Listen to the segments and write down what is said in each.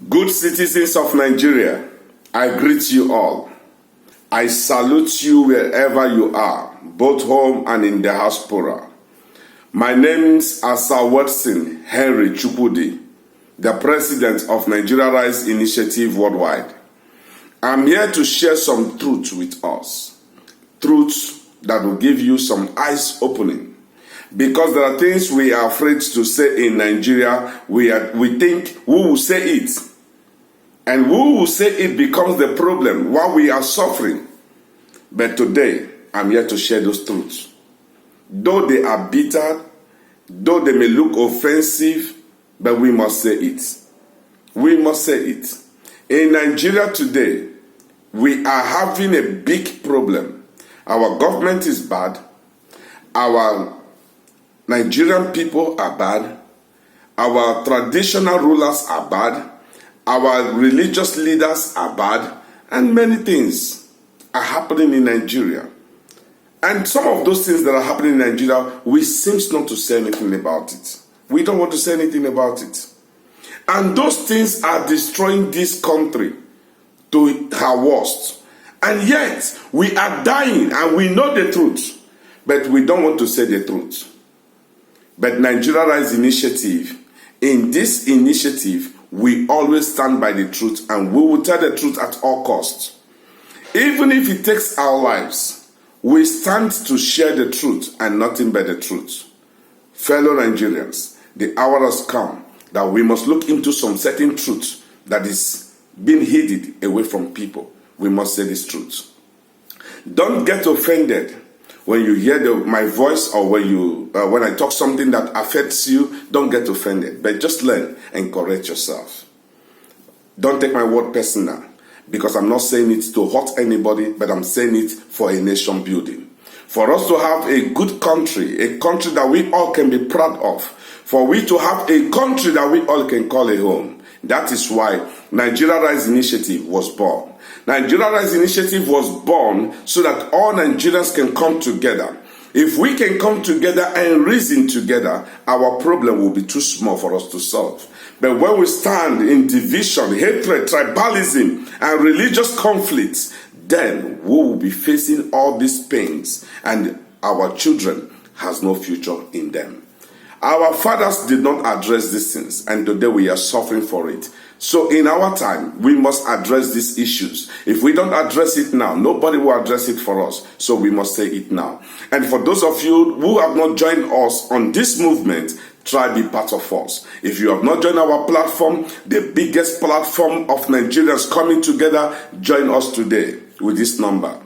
Good citizens of Nigeria, I greet you all. I salute you wherever you are, both home and in the diaspora. My name is Asa Watson Henry Chukwudi, the president of Nigeria Rise Initiative Worldwide. I'm here to share some truth with us. Truths that will give you some eyes opening. Because there are things we are afraid to say in Nigeria, we think who will say it. And who will say it becomes the problem while we are suffering. But today, I'm here to share those truths. Though they are bitter, though they may look offensive, but we must say it. We must say it. In Nigeria today, we are having a big problem. Our government is bad. Our Nigerian people are bad. Our traditional rulers are bad. Our religious leaders are bad. And many things are happening in Nigeria. And some of those things that are happening in Nigeria, we seem not to say anything about it. We don't want to say anything about it. And those things are destroying this country to her worst. And yet, we are dying and we know the truth. But we don't want to say the truth. But Nigeria Rise Initiative, in this initiative, we always stand by the truth and we will tell the truth at all costs. Even if it takes our lives, we stand to share the truth and nothing but the truth. Fellow Nigerians, the hour has come that we must look into some certain truth that is being hidden away from people. We must say this truth. Don't get offended when you hear my voice or when I talk something that affects you. Don't get offended, but just learn and correct yourself. Don't take my word personal, because I'm not saying it to hurt anybody, but I'm saying it for a nation building. For us to have a good country, a country that we all can be proud of, for we to have a country that we all can call a home. That is why Nigeria Rise Initiative was born. Nigeria Rise Initiative was born so that all Nigerians can come together. If we can come together and reason together, our problem will be too small for us to solve. But when we stand in division, hatred, tribalism, and religious conflicts, then we will be facing all these pains, and our children has no future in them. Our fathers did not address these things, and today we are suffering for it. So in our time, we must address these issues. If we don't address it now, nobody will address it for us. So we must say it now. And for those of you who have not joined us on this movement, try be part of us. If you have not joined our platform, the biggest platform of Nigerians coming together, join us today with this number.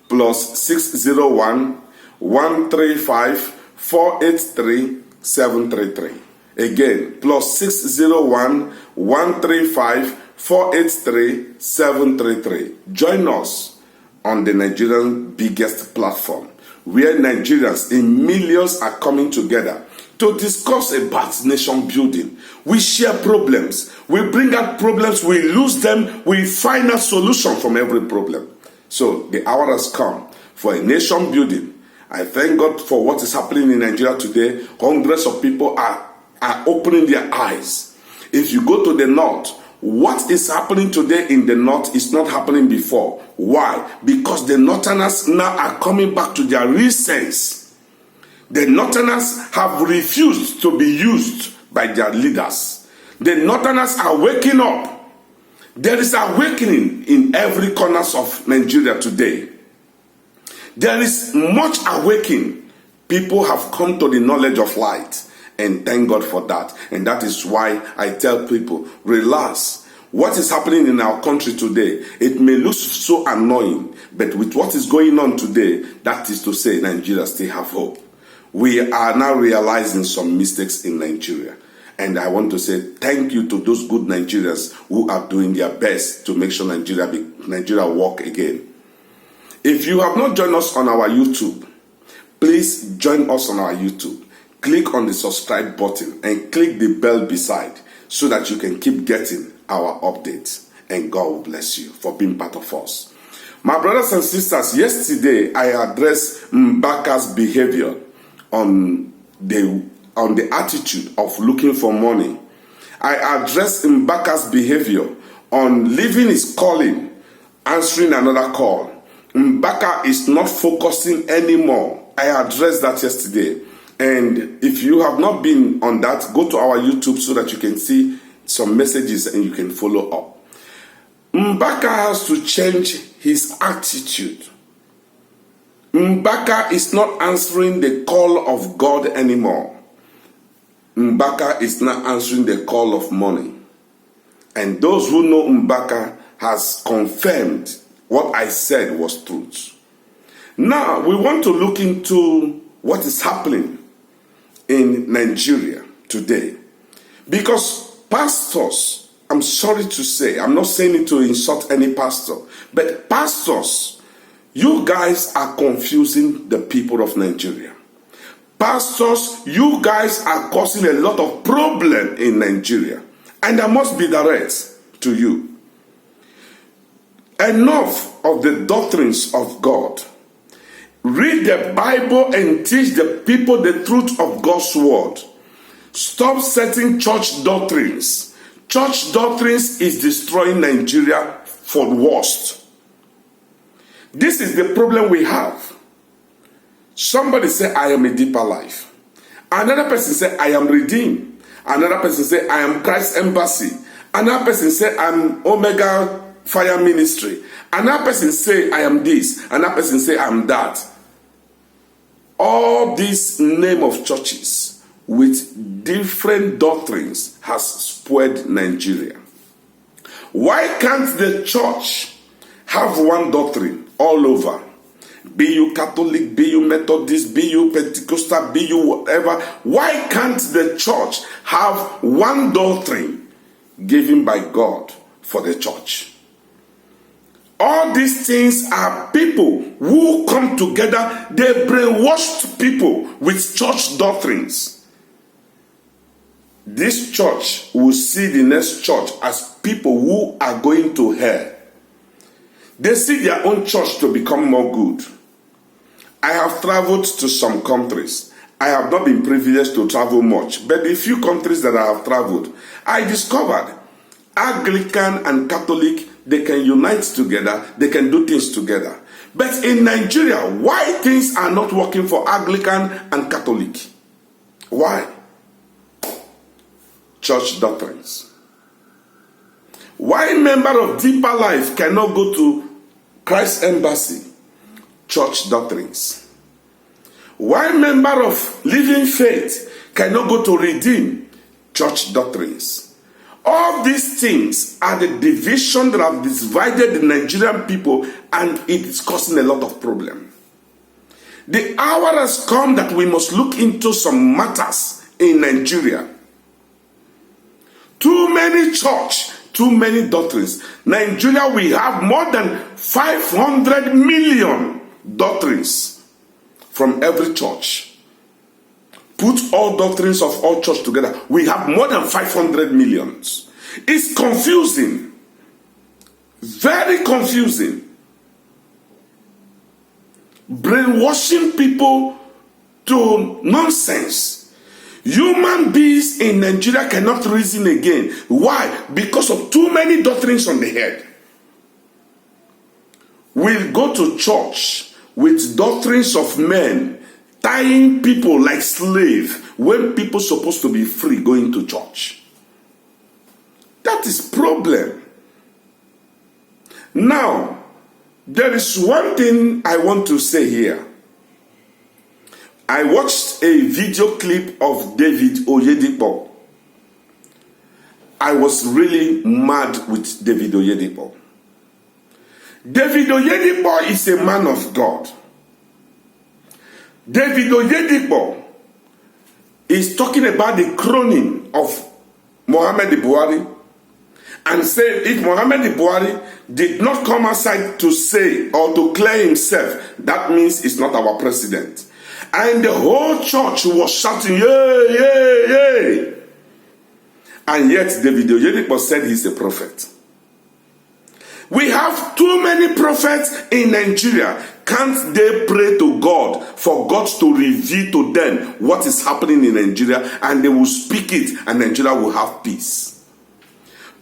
+601 135 483 733. Again, +601 135 483 733. Join us on the Nigerian biggest platform, where Nigerians in millions are coming together to discuss about nation building. We share problems. We bring out problems. We lose them. We find a solution from every problem. So the hour has come for a nation building. I thank God for what is happening in Nigeria today. Hundreds of people are opening their eyes. If you go to the north, what is happening today in the north is not happening before. Why? Because the northerners now are coming back to their real sense. The northerners have refused to be used by their leaders. The northerners are waking up. There is awakening in every corner of Nigeria today. There is much awakening. People have come to the knowledge of light. And thank God for that. And that is why I tell people, relax. What is happening in our country today, it may look so annoying. But with what is going on today, that is to say Nigeria still have hope. We are now realizing some mistakes in Nigeria. And I want to say thank you to those good Nigerians who are doing their best to make sure Nigeria walk again. If you have not joined us on our YouTube, please join us on our YouTube. Click on the subscribe button and click the bell beside so that you can keep getting our updates. And God will bless you for being part of us. My brothers and sisters, yesterday I addressed Mbaka's behavior on the attitude of looking for money. I address Mbaka's behavior on leaving his calling, answering another call. Mbaka is not focusing anymore. I addressed that yesterday. And if you have not been on that, go to our YouTube so that you can see some messages and you can follow up. Mbaka has to change his attitude. Mbaka is not answering the call of God anymore. Mbaka is not answering the call of money. And those who know Mbaka has confirmed what I said was truth. Now, we want to look into what is happening in Nigeria today. Because pastors, I'm sorry to say, I'm not saying it to insult any pastor, but pastors, you guys are confusing the people of Nigeria. Pastors, you guys are causing a lot of problem in Nigeria. And I must be direct to you. Enough of the doctrines of God. Read the Bible and teach the people the truth of God's word. Stop setting church doctrines. Church doctrines is destroying Nigeria for the worst. This is the problem we have. Somebody say, I am a deeper life. Another person say, I am redeemed. Another person say, I am Christ Embassy. Another person say, I am Omega Fire Ministry. Another person say, I am this. Another person say, I am that. All these name of churches with different doctrines has spoiled Nigeria. Why can't the church have one doctrine all over? Be you Catholic, be you Methodist, be you Pentecostal, be you whatever. Why can't the church have one doctrine given by God for the church? All these things are people who come together. They brainwashed people with church doctrines. This church will see the next church as people who are going to hell. They see their own church to become more good. I have traveled to some countries. I have not been privileged to travel much, but the few countries that I have traveled, I discovered Anglican and Catholic, they can unite together, they can do things together. But in Nigeria, why things are not working for Anglican and Catholic? Why? Church doctrines. Why member of Deeper Life cannot go to Christ Embassy? Church doctrines. Why member of Living Faith cannot go to Redeem? Church doctrines. All these things are the division that have divided the Nigerian people, and it is causing a lot of problem. The hour has come that we must look into some matters in Nigeria. Too many church, too many doctrines. Nigeria, we have more than 500 million doctrines from every church. Put all doctrines of all church together, we have more than 500 millions. It's confusing. Very confusing. Brainwashing people to nonsense. Human beings in Nigeria cannot reason again. Why? Because of too many doctrines on the head. We'll go to church with doctrines of men tying people like slaves when people supposed to be free going to church. That is problem. Now, there is one thing I want to say here. I watched a video clip of David Oyedepo. I was really mad with David Oyedepo. David Oyedepo is a man of God. David Oyedepo is talking about the crowning of Muhammad Buhari and said if Muhammad Buhari did not come outside to say or to clear himself, that means he's not our president. And the whole church was shouting, yay, yay, yay. And yet David Oyedepo said he's a prophet. We have too many prophets in Nigeria. Can't they pray to God for God to reveal to them what is happening in Nigeria, and they will speak it and Nigeria will have peace?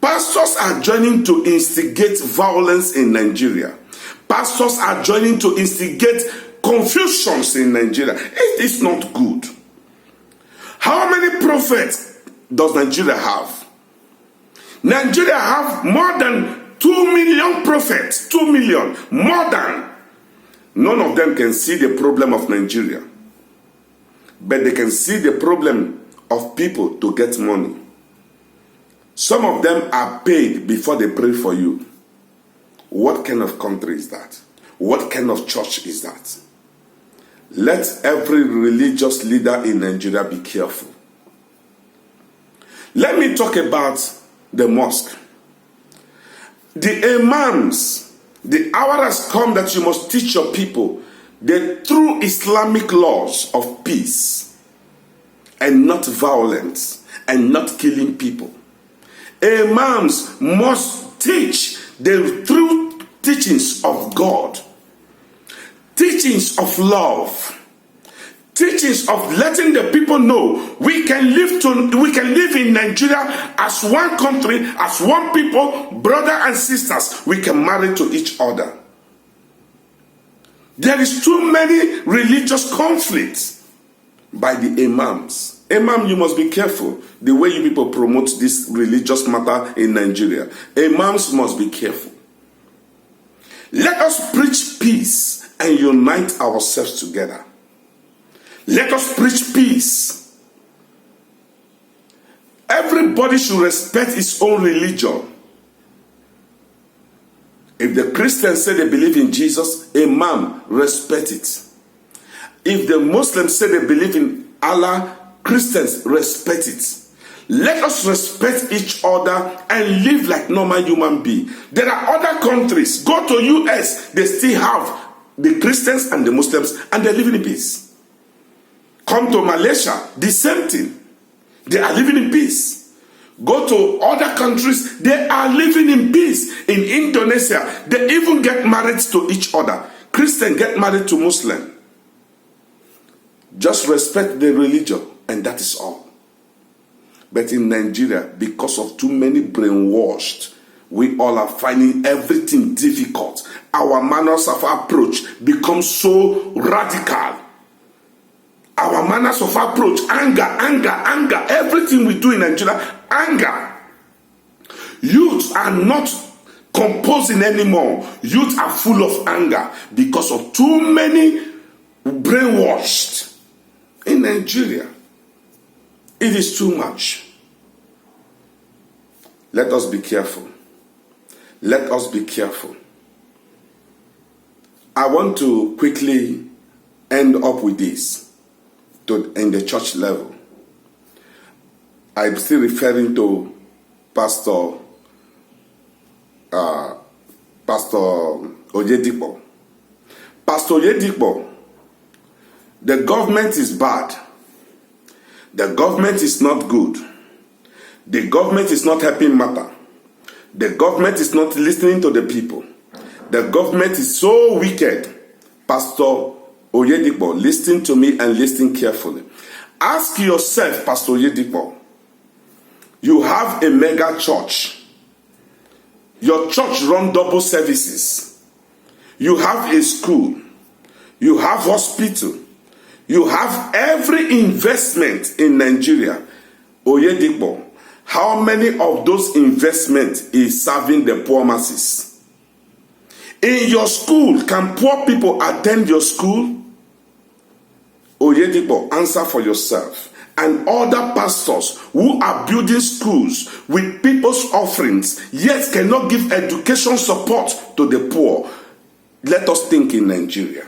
Pastors are joining to instigate violence in Nigeria. Pastors are joining to instigate confusions in Nigeria. It is not good. How many prophets does Nigeria have? Nigeria have more than 2 million prophets. 2 million. More than. None of them can see the problem of Nigeria. But they can see the problem of people to get money. Some of them are paid before they pray for you. What kind of country is that? What kind of church is that? Let every religious leader in Nigeria be careful. Let me talk about the mosque. The imams, the hour has come that you must teach your people the true Islamic laws of peace and not violence and not killing people. Imams must teach the true teachings of God, teachings of love, teachings of letting the people know we can live in Nigeria as one country, as one people, brother and sisters. We can marry to each other. There is too many religious conflicts by the imams. Imam, you must be careful the way you people promote this religious matter in Nigeria. Imams must be careful. Let us preach peace and unite ourselves together. Let us preach peace. Everybody should respect his own religion. If the Christians say they believe in Jesus, Imam, respect it. If the Muslims say they believe in Allah, Christians, respect it. Let us respect each other and live like normal human beings. There are other countries. Go to US, they still have the Christians and the Muslims, and they're living in peace. Come to Malaysia, the same thing. They are living in peace. Go to other countries, they are living in peace. In Indonesia, they even get married to each other. Christians get married to Muslim. Just respect the religion, and that is all. But in Nigeria, because of too many brainwashed, we all are finding everything difficult. Our manners of approach become so radical. Our manners of approach, anger. Everything we do in Nigeria, anger. Youth are not composing anymore. Youth are full of anger because of too many brainwashed in Nigeria. It is too much. Let us be careful. Let us be careful. I want to quickly end up with this in the church level. I'm still referring to Pastor Oyedepo. Pastor Oyedepo, the government is bad. The government is not good. The government is not helping matter. The government is not listening to the people. The government is so wicked. Pastor Oyedepo, listen to me and listen carefully. Ask yourself, Pastor Oyedepo, you have a mega church. Your church runs double services. You have a school. You have hospital. You have every investment in Nigeria. Oyedepo, how many of those investments is serving the poor masses? In your school, can poor people attend your school? Oyedepo, answer for yourself. And other pastors who are building schools with people's offerings, yet cannot give education support to the poor. Let us think in Nigeria.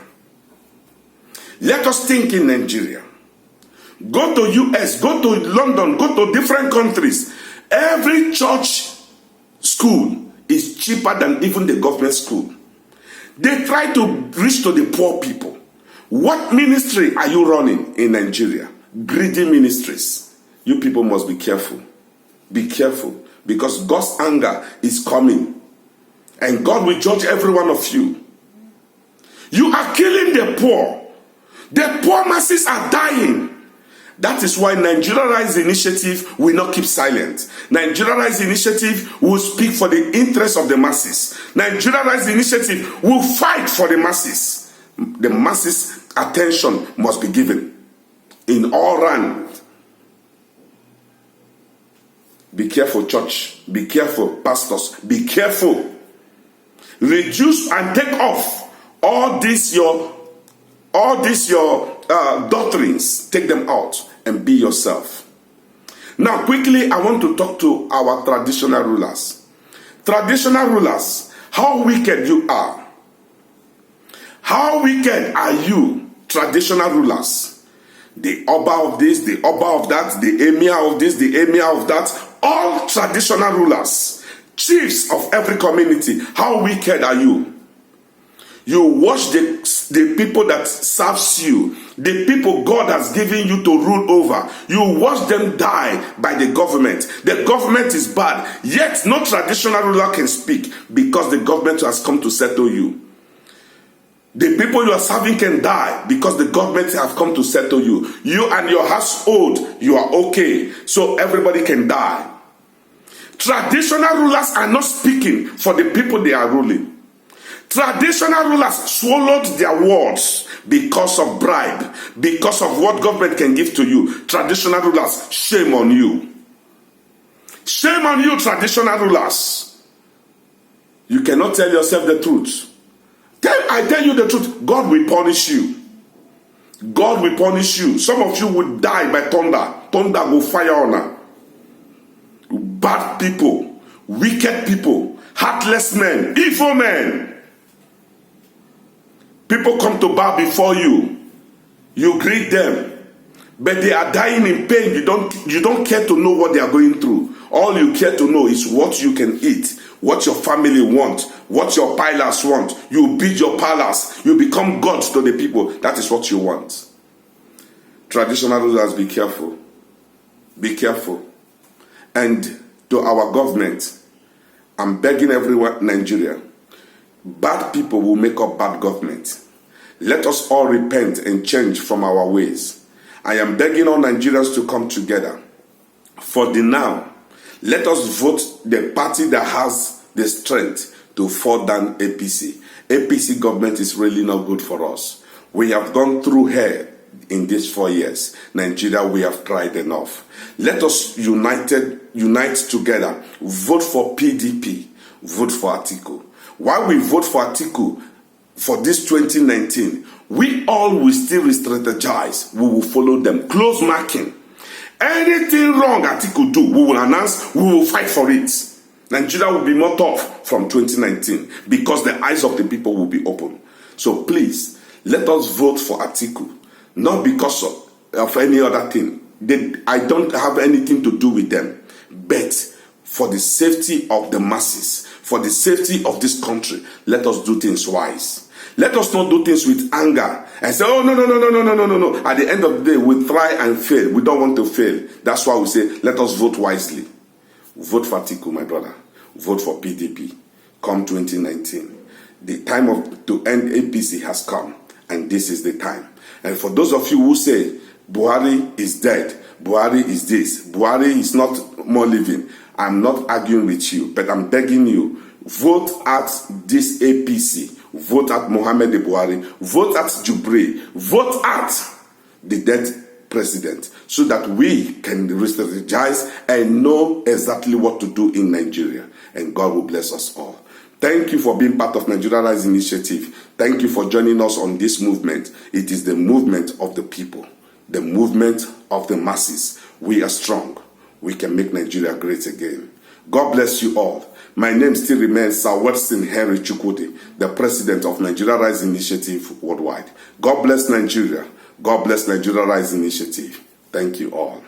Let us think in Nigeria. Go to US, go to London, go to different countries. Every church school is cheaper than even the government school. They try to reach to the poor people. What ministry are you running in Nigeria? Greedy ministries. You people must be careful. Be careful, because God's anger is coming. And God will judge every one of you. You are killing the poor. The poor masses are dying. That is why Nigeria Rise Initiative will not keep silent. Nigeria Rise Initiative will speak for the interests of the masses. Nigeria Rise Initiative will fight for the masses. The masses' attention must be given in all round. Be careful, church. Be careful, pastors. Be careful. Reduce and take off all these your doctrines. Take them out and be yourself. Now, quickly, I want to talk to our traditional rulers. Traditional rulers, how wicked you are. How wicked are you, traditional rulers? The Oba of this, the Oba of that, the Emir of this, the Emir of that, all traditional rulers, chiefs of every community, how wicked are you? You watch the people that serves you, the people God has given you to rule over. You watch them die by the government. The government is bad, yet no traditional ruler can speak because the government has come to settle you. The people you are serving can die because the government have come to settle you. You and your household, you are okay. So everybody can die. Traditional rulers are not speaking for the people they are ruling. Traditional rulers swallowed their words because of bribe, because of what government can give to you. Traditional rulers, shame on you. Shame on you, traditional rulers. You cannot tell yourself the truth. I tell you the truth, God will punish you. God will punish you. Some of you will die by thunder. Thunder will fire on her. Bad people, wicked people, heartless men, evil men. People come to bow before you. You greet them, but they are dying in pain. You don't care to know what they are going through. All you care to know is what you can eat, what your family want, what your palace want. You build your palace. You become gods to the people. That is what you want. Traditional rulers, be careful. Be careful. And to our government, I'm begging everyone, Nigeria, bad people will make up bad government. Let us all repent and change from our ways. I am begging all Nigerians to come together. For the now, let us vote the party that has the strength to fall down APC. APC government is really not good for us. We have gone through hell in these 4 years. Nigeria, we have tried enough. Let us unite together. Vote for PDP. Vote for Atiku. While we vote for Atiku for this 2019, we all will still strategize. We will follow them. Close marking. Anything wrong Atiku do, we will announce, we will fight for it. Nigeria will be more tough from 2019 because the eyes of the people will be open. So please, let us vote for Atiku. Not because of any other thing. I don't have anything to do with them. But for the safety of the masses, for the safety of this country, let us do things wise. Let us not do things with anger and say, oh, no. At the end of the day, we try and fail. We don't want to fail. That's why we say, let us vote wisely. Vote for Atiku, my brother. Vote for PDP. Come 2019. The time to end APC has come. And this is the time. And for those of you who say, Buhari is dead, Buhari is this, Buhari is not more living, I'm not arguing with you, but I'm begging you, vote at this APC, vote at Muhammad Buhari, vote at Jubril, vote at the dead president, so that we can strategize and know exactly what to do in Nigeria. And God will bless us all. Thank you for being part of Nigeria Rise Initiative. Thank you for joining us on this movement. It is the movement of the people, the movement of the masses. We are strong. We can make Nigeria great again. God bless you all. My name still remains Sir Watson Henry Chukwudi, the president of Nigeria Rise Initiative worldwide. God bless Nigeria. God bless Nigeria Rise Initiative. Thank you all.